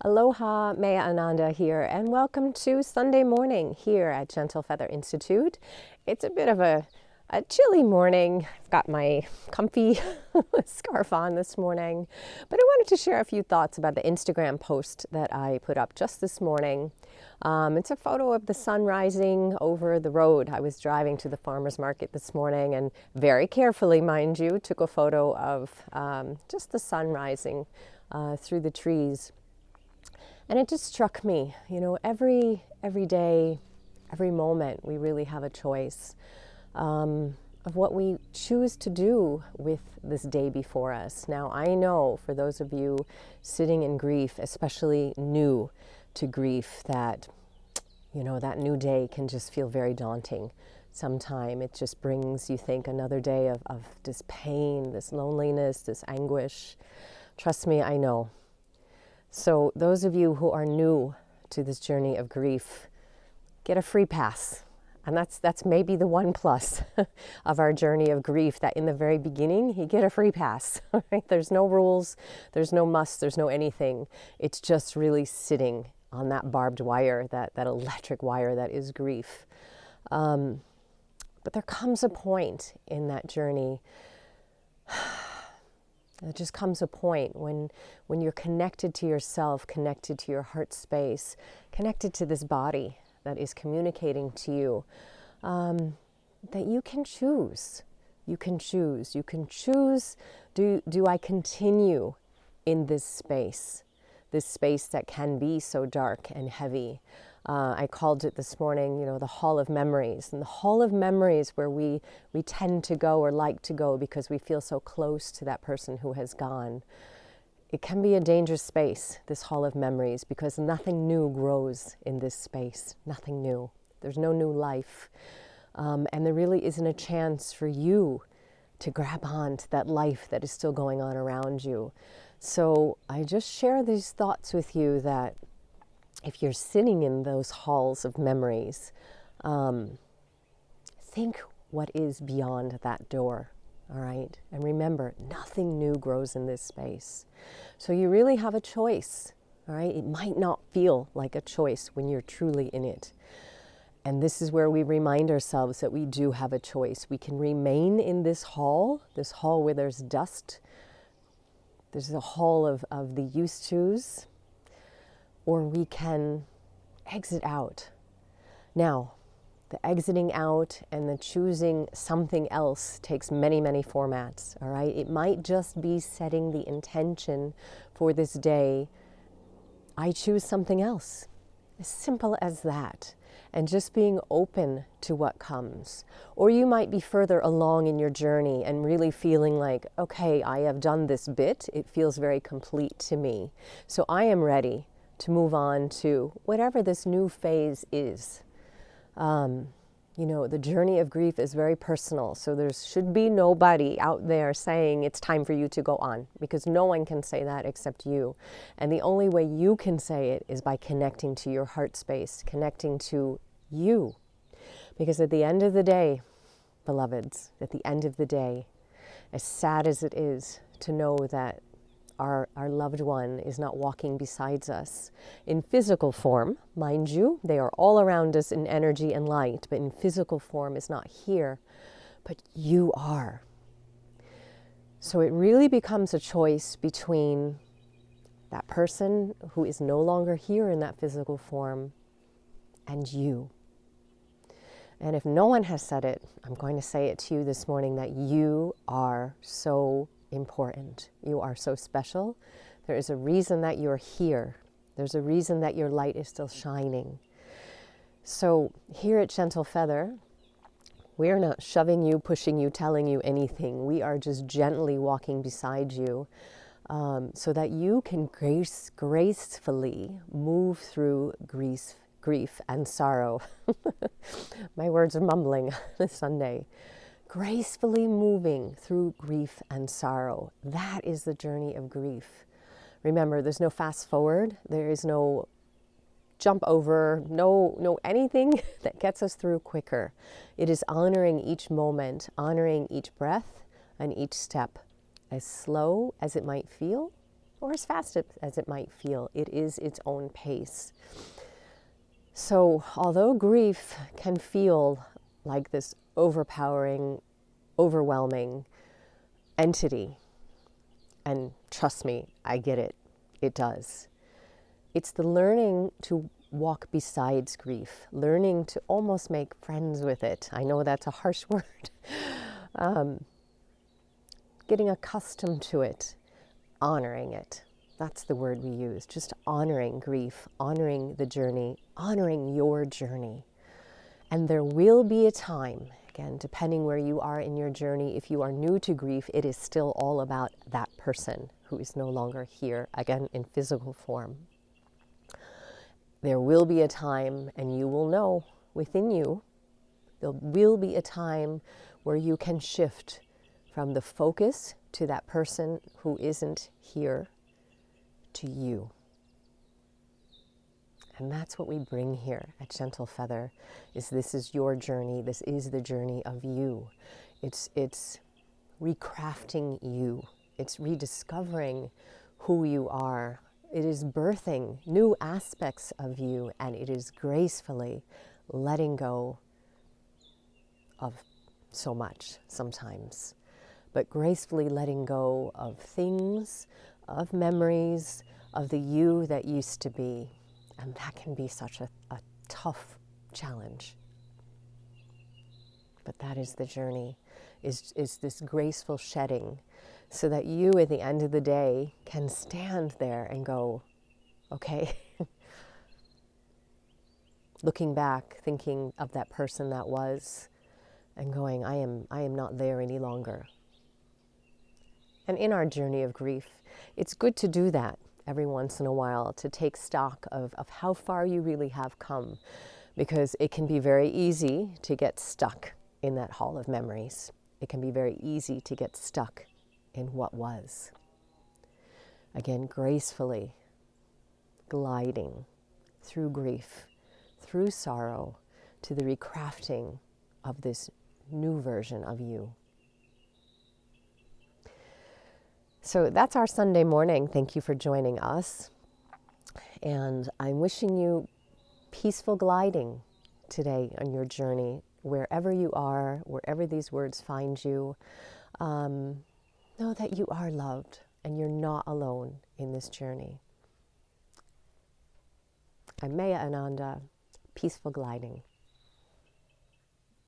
Aloha, Maya Ananda here, and welcome to Sunday morning here at Gentle Feather Institute. It's a bit of a chilly morning. I've got my comfy scarf on this morning, but I wanted to share a few thoughts about the Instagram post that I put up just this morning. It's a photo of the sun rising over the road. I was driving to the farmer's market this morning and very carefully, mind you, took a photo of just the sun rising through the trees. And it just struck me, every day, every moment, we really have a choice of what we choose to do with this day before us. Now, I know for those of you sitting in grief, especially new to grief, that, that new day can just feel very daunting. Sometime it just brings, you think, another day of this pain, this loneliness, this anguish. Trust me, I know. So those of you who are new to this journey of grief, get a free pass. And that's maybe the one plus of our journey of grief, that in the very beginning, you get a free pass. Right? There's no rules, there's no must, there's no anything. It's just really sitting on that barbed wire, that electric wire that is grief. But there comes a point in that journey. There just comes a point when you're connected to yourself, connected to your heart space, connected to this body that is communicating to you, that you can choose. You can choose. You can choose, do I continue in this space that can be so dark and heavy? I called it this morning, the hall of memories. And the hall of memories where we tend to go or like to go because we feel so close to that person who has gone. It can be a dangerous space, this hall of memories, because nothing new grows in this space. Nothing new. There's no new life. And there really isn't a chance for you to grab on to that life that is still going on around you. So I just share these thoughts with you that if you're sitting in those halls of memories, think what is beyond that door, all right? And remember, nothing new grows in this space. So you really have a choice, all right? It might not feel like a choice when you're truly in it. And this is where we remind ourselves that we do have a choice. We can remain in this hall where there's dust. There's a hall of the used tos. Or we can exit out. Now, the exiting out and the choosing something else takes many, many formats, all right? It might just be setting the intention for this day. I choose something else. As simple as that. And just being open to what comes. Or you might be further along in your journey and really feeling like, okay, I have done this bit. It feels very complete to me. So I am ready to move on to whatever this new phase is. The journey of grief is very personal, so there should be nobody out there saying it's time for you to go on, because no one can say that except you. And the only way you can say it is by connecting to your heart space, connecting to you. Because at the end of the day, beloveds, at the end of the day, as sad as it is to know that our loved one is not walking beside us in physical form, mind you, they are all around us in energy and light, but in physical form is not here, but you are. So it really becomes a choice between that person who is no longer here in that physical form and you. And if no one has said it, I'm going to say it to you this morning, that you are so important. You are so special. There is a reason that you're here. There's a reason that your light is still shining. So here at Gentle Feather, we're not shoving you, pushing you, telling you anything. We are just gently walking beside you so that you can gracefully move through grief and sorrow. My words are mumbling this Sunday. Gracefully moving through grief and sorrow. That is the journey of grief. Remember, there's no fast forward. There is no jump over, no anything that gets us through quicker. It is honoring each moment, honoring each breath and each step, as slow as it might feel, or as fast as it might feel. It is its own pace. So although grief can feel like this overpowering, overwhelming entity, and trust me, I get it, it does. It's the learning to walk besides grief, learning to almost make friends with it. I know that's a harsh word. Getting accustomed to it, honoring it. That's the word we use, just honoring grief, honoring the journey, honoring your journey. And there will be a time, again, depending where you are in your journey, if you are new to grief, it is still all about that person who is no longer here, again, in physical form. There will be a time, and you will know within you, there will be a time where you can shift from the focus to that person who isn't here to you. And that's what we bring here at Gentle Feather, is this is your journey. This is the journey of you. It's recrafting you. It's rediscovering who you are. It is birthing new aspects of you, and it is gracefully letting go of so much sometimes, but gracefully letting go of things, of memories, of the you that used to be. And that can be such a tough challenge. But that is the journey, is this graceful shedding, so that you at the end of the day can stand there and go, okay, looking back, thinking of that person that was, and going, I am not there any longer. And in our journey of grief, it's good to do that every once in a while, to take stock of how far you really have come, because it can be very easy to get stuck in that hall of memories. It can be very easy to get stuck in what was. Again, gracefully gliding through grief, through sorrow, to the recrafting of this new version of you. So that's our Sunday morning. Thank you for joining us. And I'm wishing you peaceful gliding today on your journey, wherever you are, wherever these words find you. Know that you are loved and you're not alone in this journey. I'm Maya Ananda. Peaceful gliding.